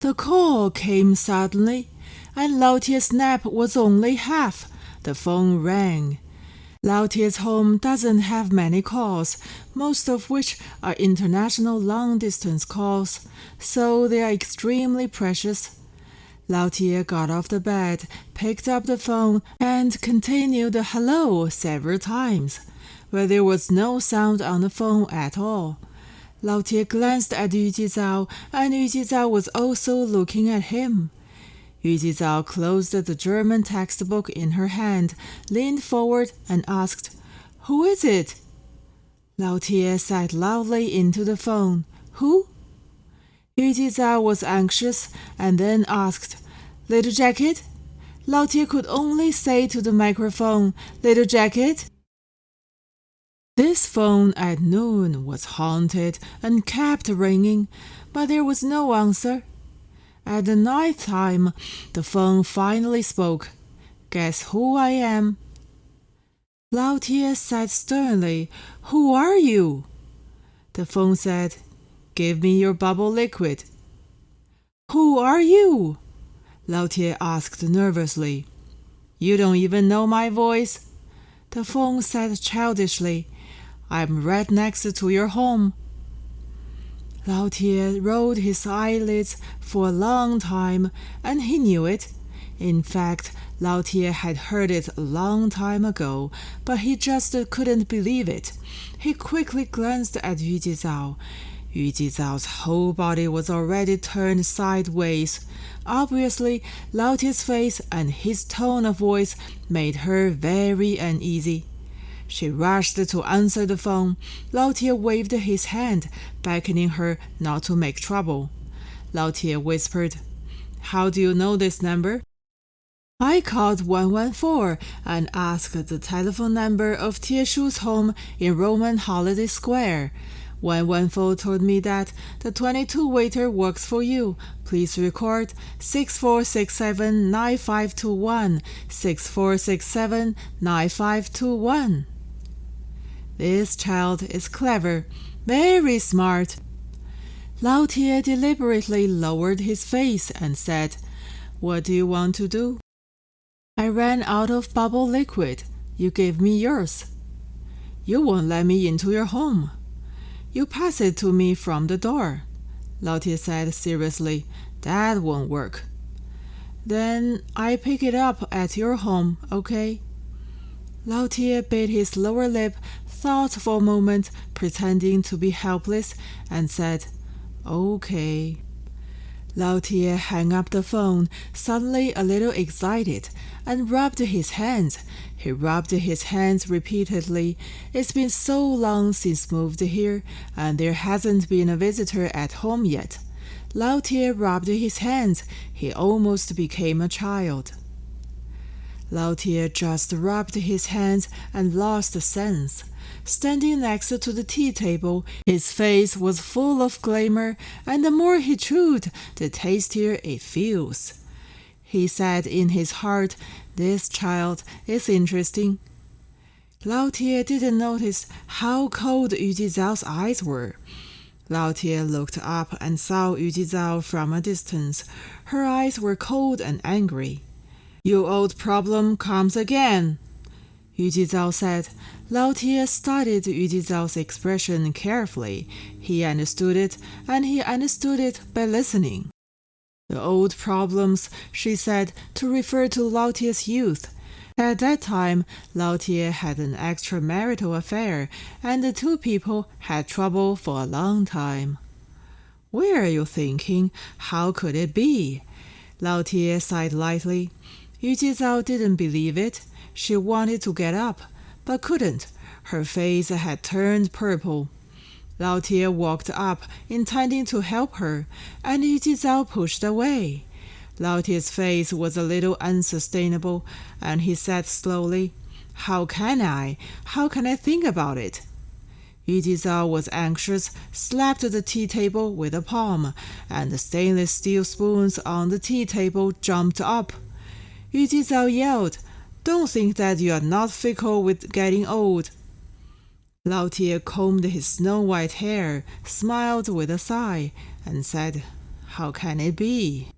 The call came suddenly, and Lao Tie's nap was only half. The phone rang. Lao Tie's home doesn't have many calls, most of which are international long-distance calls, so they are extremely precious. Lao Tie got off the bed, picked up the phone, and continued the hello several times, but there was no sound on the phone at all. Lao Tie glanced at Yu Jizao, and Yu Jizao was also looking at him. Yu Jizao closed the German textbook in her hand, leaned forward, and asked, "Who is it?" Lao Tie said loudly into the phone, "Who?" Yu Jizao was anxious, and then asked, "Little Jacket?" Lao Tie could only say to the microphone, "Little Jacket?" This phone at noon was haunted and kept ringing, but there was no answer. At the ninth time, the phone finally spoke. "Guess who I am?" Lao Tie said sternly, "Who are you?" The phone said, "Give me your bubble liquid." "Who are you?" Lao Tie asked nervously. "You don't even know my voice?" The phone said childishly, "I'm right next to your home." Lao Tie rolled his eyelids for a long time, and he knew it. In fact, Lao Tie had heard it a long time ago, but he just couldn't believe it. He quickly glanced at Yu Jizao. Yu Jizao's whole body was already turned sideways. Obviously, Lao Tie's face and his tone of voice made her very uneasy. She rushed to answer the phone. Lao Tie waved his hand, beckoning her not to make trouble. Lao Tie whispered, "How do you know this number?" "I called 114 and asked the telephone number of Tieshu's home in Roman Holiday Square. 114 told me that the 22 waiter works for you. Please record 64679521, 64679521. This child is clever, very smart. Lao Tie deliberately lowered his face and said, "What do you want to do?" "I ran out of bubble liquid. You gave me yours." "You won't let me into your home." "You pass it to me from the door." Lao Tie said seriously, "That won't work." "Then I pick it up at your home, okay?" Lao Tie bit his lower lip, thought for a moment, pretending to be helpless, and said, "Okay." Lao Tie hung up the phone, suddenly a little excited, and rubbed his hands. He rubbed his hands repeatedly. It's been so long since moved here, and there hasn't been a visitor at home yet. Lao Tie rubbed his hands. He almost became a child. Lao Tie just rubbed his hands and lost sense. Standing next to the tea table, his face was full of glamour, and the more he chewed, the tastier it feels. He said in his heart, "This child is interesting." Lao Tie didn't notice how cold Yu Jizao's eyes were. Lao Tie looked up and saw Yu Jizao from a distance. Her eyes were cold and angry. "Your old problem comes again," Yu Jizao said. Lao Tie studied Yu Jizao's expression carefully. He understood it, and he understood it by listening. "The old problems," she said, to refer to Lao Tie's youth. At that time, Lao Tie had an extramarital affair, and the two people had trouble for a long time. "Where are you thinking? How could it be?" Lao Tie sighed lightly. Yu Jizao didn't believe it. She wanted to get up, but couldn't. Her face had turned purple. Lao Tie walked up, intending to help her, and Yu Jizao pushed away. Lao Tie's face was a little unsustainable, and he said slowly, "How can I? How can I think about it?" Yu Jizao was anxious, slapped the tea table with a palm, and the stainless steel spoons on the tea table jumped up. Yu Jizao yelled, "Don't think that you are not fickle with getting old." Lao Tie combed his snow-white hair, smiled with a sigh, and said, How can it be?